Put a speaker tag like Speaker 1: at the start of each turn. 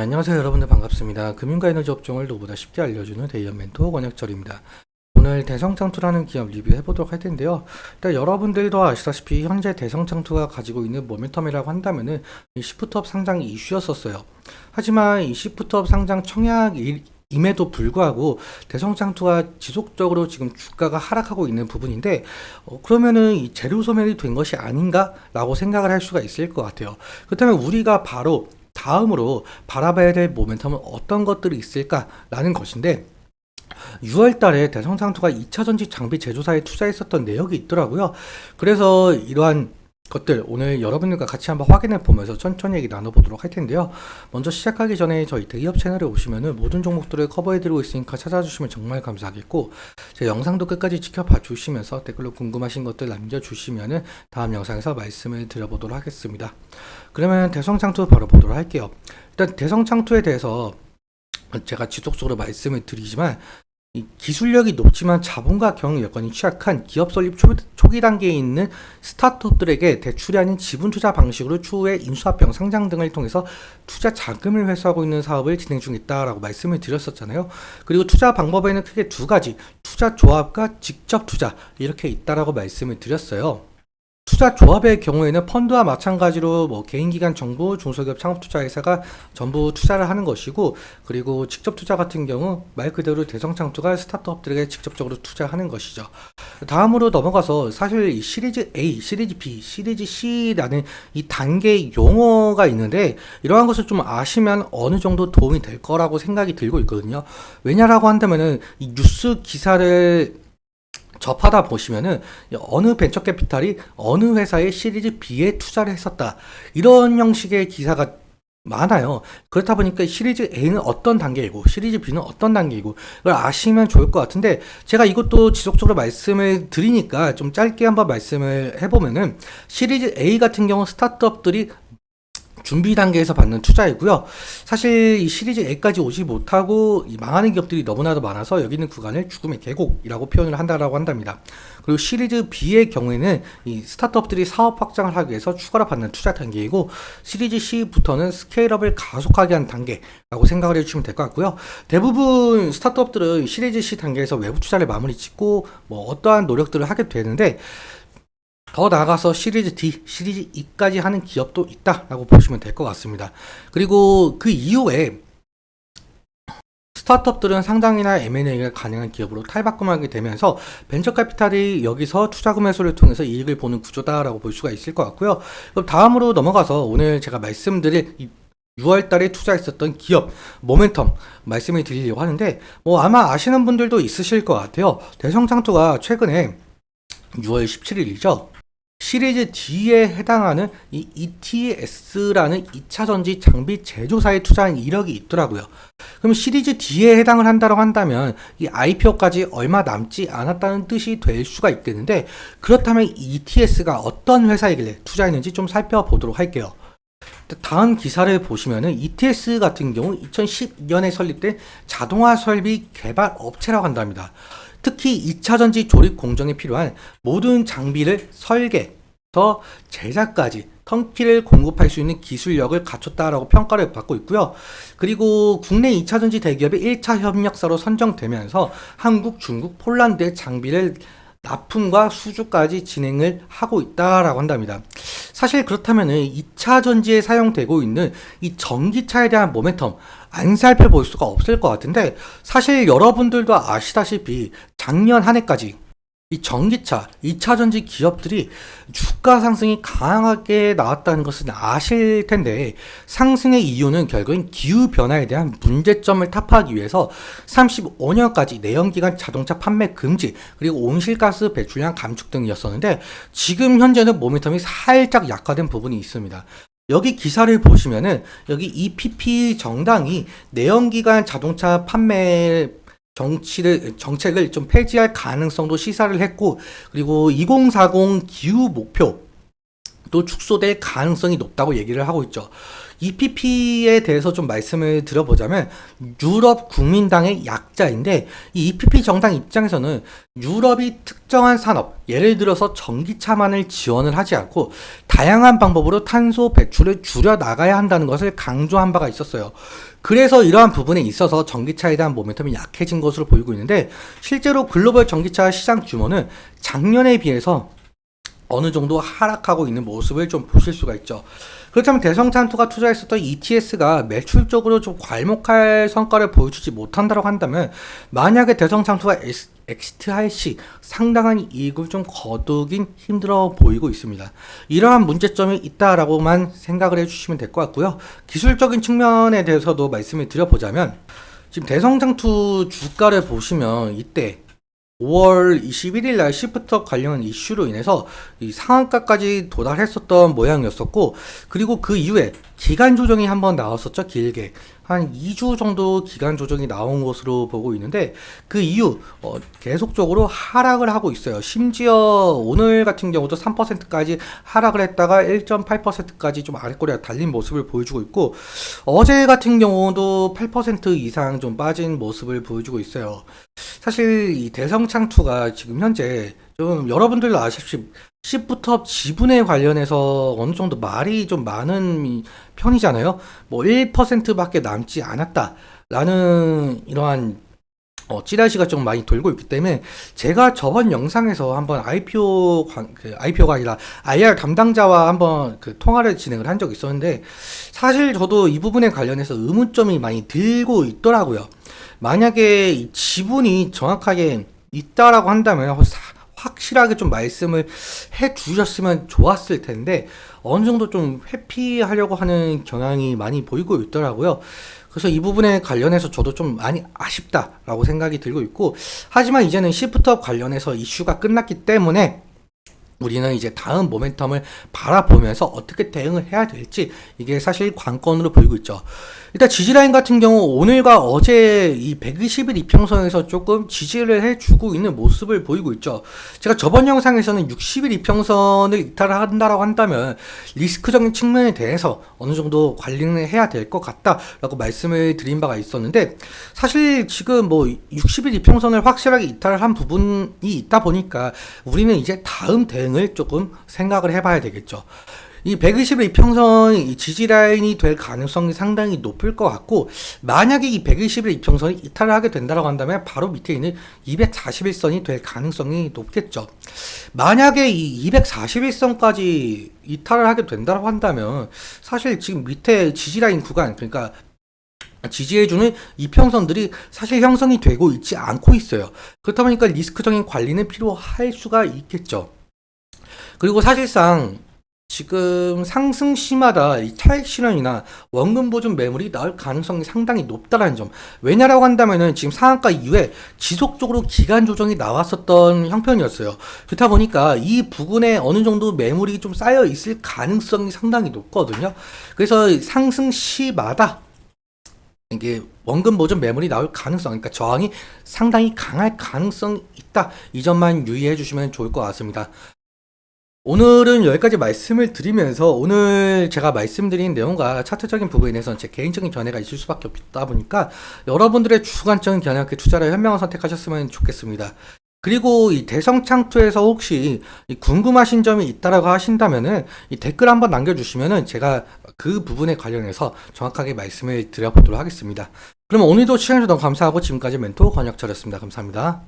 Speaker 1: 안녕하세요 여러분들 반갑습니다. 금융과 에너지 업종을 누구보다 쉽게 알려주는 대의원 멘토 권혁철입니다. 오늘 대성장투라는 기업 리뷰해보도록 할 텐데요. 일단 여러분들도 아시다시피 현재 대성장투가 가지고 있는 모멘텀이라고 한다면은 이 시프트업 상장 이슈였었어요. 하지만 이 시프트업 상장 청약임에도 불구하고 대성장투가 지속적으로 지금 주가가 하락하고 있는 부분인데 그러면은 이 재료 소멸이 된 것이 아닌가 라고 생각을 할 수가 있을 것 같아요. 그렇다면 우리가 바로 다음으로 바라봐야 될 모멘텀은 어떤 것들이 있을까라는 것인데 6월 달에 대성장투가 2차전지 장비 제조사에 투자했었던 내역이 있더라고요. 그래서 이러한 것들 오늘 여러분들과 같이 한번 확인해 보면서 천천히 얘기 나눠보도록 할 텐데요. 먼저 시작하기 전에 저희 대기업 채널에 오시면은 모든 종목들을 커버해드리고 있으니까 찾아주시면 정말 감사하겠고, 제 영상도 끝까지 지켜봐 주시면서 댓글로 궁금하신 것들 남겨주시면은 다음 영상에서 말씀을 드려보도록 하겠습니다. 그러면 대성장투 바로 보도록 할게요. 일단 대성장투에 대해서 제가 지속적으로 말씀을 드리지만 이 기술력이 높지만 자본과 경영 여건이 취약한 기업 설립 초기 단계에 있는 스타트업들에게 대출이 아닌 지분 투자 방식으로 추후에 인수합병, 상장 등을 통해서 투자 자금을 회수하고 있는 사업을 진행 중이다라고 말씀을 드렸었잖아요. 그리고 투자 방법에는 크게 두 가지, 투자 조합과 직접 투자 이렇게 있다라고 말씀을 드렸어요. 투자 조합의 경우에는 펀드와 마찬가지로 개인기관, 정부, 중소기업, 창업투자회사가 전부 투자를 하는 것이고, 그리고 직접 투자 같은 경우 말 그대로 대성장투가 스타트업들에게 직접적으로 투자하는 것이죠. 다음으로 넘어가서 사실 이 시리즈 A, 시리즈 B, 시리즈 C라는 이 단계 용어가 있는데 이러한 것을 좀 아시면 어느 정도 도움이 될 거라고 생각이 들고 있거든요. 왜냐라고 한다면은 이 뉴스 기사를 접하다 보시면은 어느 벤처 캐피탈이 어느 회사의 시리즈 B에 투자를 했었다, 이런 형식의 기사가 많아요. 그렇다 보니까 시리즈 A는 어떤 단계이고 시리즈 B는 어떤 단계이고 이걸 아시면 좋을 것 같은데, 제가 이것도 지속적으로 말씀을 드리니까 좀 짧게 한번 말씀을 해보면은, 시리즈 A 같은 경우 스타트업들이 준비 단계에서 받는 투자이고요. 사실 이 시리즈 A까지 오지 못하고 이 망하는 기업들이 너무나도 많아서 여기 있는 구간을 죽음의 계곡이라고 표현을 한다라고 한답니다. 그리고 시리즈 B의 경우에는 이 스타트업들이 사업 확장을 하기 위해서 추가로 받는 투자 단계이고, 시리즈 C부터는 스케일업을 가속하게 한 단계라고 생각을 해주시면 될 것 같고요. 대부분 스타트업들은 시리즈 C 단계에서 외부 투자를 마무리 짓고 어떠한 노력들을 하게 되는데, 더 나아가서 시리즈 D, 시리즈 E까지 하는 기업도 있다라고 보시면 될 것 같습니다. 그리고 그 이후에 스타트업들은 상장이나 M&A가 가능한 기업으로 탈바꿈하게 되면서 벤처 캐피탈이 여기서 투자금 회수를 통해서 이익을 보는 구조다라고 볼 수가 있을 것 같고요. 그럼 다음으로 넘어가서 오늘 제가 말씀드릴 6월 달에 투자했었던 기업 모멘텀 말씀을 드리려고 하는데, 아마 아시는 분들도 있으실 것 같아요. 대성장투가 최근에 6월 17일이죠. 시리즈 D에 해당하는 이 ETS라는 2차전지 장비 제조사에 투자한 이력이 있더라고요. 그럼 시리즈 D에 해당을 한다고 한다면 이 IPO까지 얼마 남지 않았다는 뜻이 될 수가 있겠는데, 그렇다면 ETS가 어떤 회사이길래 투자했는지 좀 살펴보도록 할게요. 다음 기사를 보시면은 ETS 같은 경우 2012년에 설립된 자동화 설비 개발 업체라고 한답니다. 특히 2차전지 조립 공정에 필요한 모든 장비를 설계부터 제작까지 턴키를 공급할 수 있는 기술력을 갖췄다라고 평가를 받고 있고요. 그리고 국내 2차전지 대기업의 1차 협력사로 선정되면서 한국, 중국, 폴란드의 장비를 납품과 수주까지 진행을 하고 있다라고 한답니다. 사실 그렇다면은 2차 전지에 사용되고 있는 이 전기차에 대한 모멘텀 안 살펴볼 수가 없을 것 같은데, 사실 여러분들도 아시다시피 작년 한 해까지 이 전기차, 2차 전지 기업들이 주가 상승이 강하게 나왔다는 것은 아실 텐데, 상승의 이유는 결국엔 기후변화에 대한 문제점을 타파하기 위해서 35년까지 내연기관 자동차 판매 금지, 그리고 온실가스 배출량 감축 등이었었는데, 지금 현재는 모멘텀이 살짝 약화된 부분이 있습니다. 여기 기사를 보시면은 여기 EPP 정당이 내연기관 자동차 판매 정책을 좀 폐지할 가능성도 시사를 했고, 그리고 2040 기후 목표 또 축소될 가능성이 높다고 얘기를 하고 있죠. EPP에 대해서 좀 말씀을 드려보자면 유럽 국민당의 약자인데 이 EPP 정당 입장에서는 유럽이 특정한 산업, 예를 들어서 전기차만을 지원을 하지 않고 다양한 방법으로 탄소 배출을 줄여 나가야 한다는 것을 강조한 바가 있었어요. 그래서 이러한 부분에 있어서 전기차에 대한 모멘텀이 약해진 것으로 보이고 있는데 실제로 글로벌 전기차 시장 규모는 작년에 비해서 어느 정도 하락하고 있는 모습을 좀 보실 수가 있죠. 그렇다면 대성찬투가 투자했었던 ETS가 매출적으로 좀 괄목할 성과를 보여주지 못한다고 한다면 만약에 대성찬투가 엑시트할 시 상당한 이익을 좀 거두긴 힘들어 보이고 있습니다. 이러한 문제점이 있다라고만 생각을 해주시면 될 것 같고요. 기술적인 측면에 대해서도 말씀을 드려보자면 지금 대성장투 주가를 보시면 이때 5월 21일 날 시프트 관련 이슈로 인해서 이 상한가까지 도달했었던 모양이었었고, 그리고 그 이후에 기간 조정이 한번 나왔었죠. 길게 한 2주 정도 기간 조정이 나온 것으로 보고 있는데 그 이후 계속적으로 하락을 하고 있어요. 심지어 오늘 같은 경우도 3%까지 하락을 했다가 1.8%까지 좀 아래꼬리가 달린 모습을 보여주고 있고, 어제 같은 경우도 8% 이상 좀 빠진 모습을 보여주고 있어요. 사실 이 대성창투가 지금 현재 좀 여러분들도 아시다시피 시프트업 지분에 관련해서 어느 정도 말이 좀 많은 편이잖아요. 뭐 1%밖에 남지 않았다라는 이러한 찌라시가 좀 많이 돌고 있기 때문에 제가 저번 영상에서 한번 IPO가 아니라 IR 담당자와 한번 그 통화를 진행을 한 적이 있었는데 사실 저도 이 부분에 관련해서 의문점이 많이 들고 있더라고요. 만약에 이 지분이 정확하게 있다라고 한다면 확실하게 좀 말씀을 해 주셨으면 좋았을 텐데 어느 정도 좀 회피하려고 하는 경향이 많이 보이고 있더라고요. 그래서 이 부분에 관련해서 저도 좀 많이 아쉽다라고 생각이 들고 있고, 하지만 이제는 시프트업 관련해서 이슈가 끝났기 때문에 우리는 이제 다음 모멘텀을 바라보면서 어떻게 대응을 해야 될지 이게 사실 관건으로 보이고 있죠. 일단 지지라인 같은 경우 오늘과 어제 이 120일 이평선에서 조금 지지를 해주고 있는 모습을 보이고 있죠. 제가 저번 영상에서는 60일 이평선을 이탈한다라고 한다면 리스크적인 측면에 대해서 어느 정도 관리를 해야 될 것 같다라고 말씀을 드린 바가 있었는데 사실 지금 뭐 60일 이평선을 확실하게 이탈을 한 부분이 있다 보니까 우리는 이제 다음 대응을 조금 생각을 해봐야 되겠죠. 이 120일 이평선이 지지라인이 될 가능성이 상당히 높을 것 같고, 만약에 이 120일 이평선이 이탈을 하게 된다고 한다면 바로 밑에 있는 241선이 될 가능성이 높겠죠. 만약에 이 241선까지 이탈을 하게 된다고 한다면 사실 지금 밑에 지지라인 구간, 그러니까 지지해주는 이평선들이 사실 형성이 되고 있지 않고 있어요. 그렇다 보니까 리스크적인 관리는 필요할 수가 있겠죠. 그리고 사실상 지금 상승 시마다 이 차익 실현이나 원금 보증 매물이 나올 가능성이 상당히 높다는 점. 왜냐라고 한다면은 지금 상한가 이후에 지속적으로 기간 조정이 나왔었던 형편이었어요. 그렇다 보니까 이 부분에 어느 정도 매물이 좀 쌓여 있을 가능성이 상당히 높거든요. 그래서 상승 시마다 이게 원금 보증 매물이 나올 가능성, 그러니까 저항이 상당히 강할 가능성이 있다. 이 점만 유의해 주시면 좋을 것 같습니다. 오늘은 여기까지 말씀을 드리면서 오늘 제가 말씀드린 내용과 차트적인 부분에 대해서는 제 개인적인 견해가 있을 수밖에 없다 보니까 여러분들의 주관적인 견해와 그 투자를 현명한 선택하셨으면 좋겠습니다. 그리고 이 대성창투에서 혹시 궁금하신 점이 있다라고 하신다면은 이 댓글 한번 남겨주시면은 제가 그 부분에 관련해서 정확하게 말씀을 드려보도록 하겠습니다. 그럼 오늘도 시청해주셔서 너무 감사하고 지금까지 멘토 권혁철이었습니다. 감사합니다.